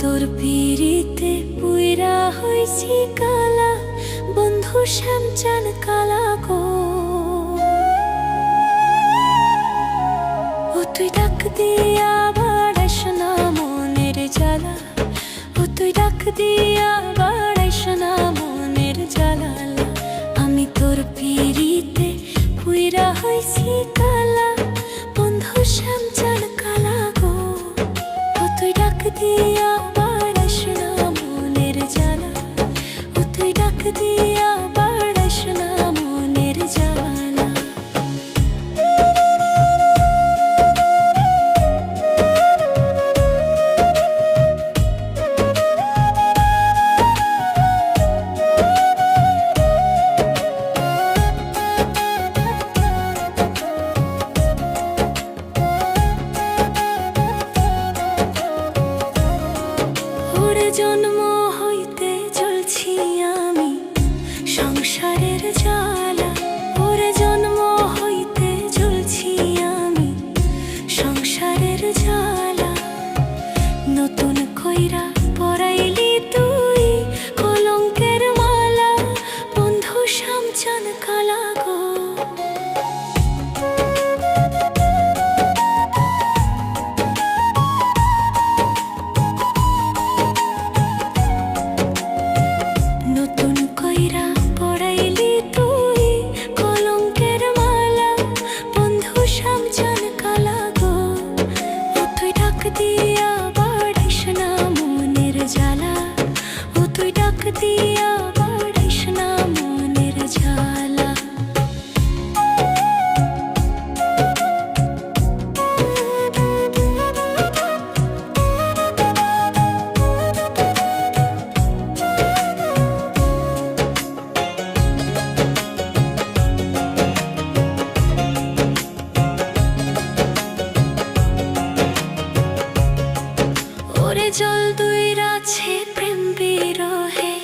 তোর পিড়িতে পুইরা হইছি কালা, বন্ধু শ্যামচান কালা গো। ও তুই ডাক দিয়া বাড়াইস না মনের জ্বালা, ও তুই ডাক দিয়া বাড়াইস না মনের জ্বালা। আমি তোর পিড়িতে পুইরা হইছি কালা, বন্ধু শ্যামচান কালা গো। ও তুই ডাক দিয়া বাড়াইস না মনের জ্বালা, ও তুই ডাক দিয়া বাড়াইস না মনের জ্বালা। জন্ম হইতে জ্বলছি আমি সংসারের জ্বালা, ওরে জন্ম হইতে জ্বলছি আমি সংসারের জ্বালা। নতুন কইরা পরাইলি তুই কলঙ্কের মালা, বন্ধু শ্যামচান কালা গো। দিয়া বাড়াইস না মনের জ্বালা, ও তুই ডাক দিয়া বাড়াইস না মনের জ্বালা। ওরে জল দুই রাছে প্রেম বিরহে,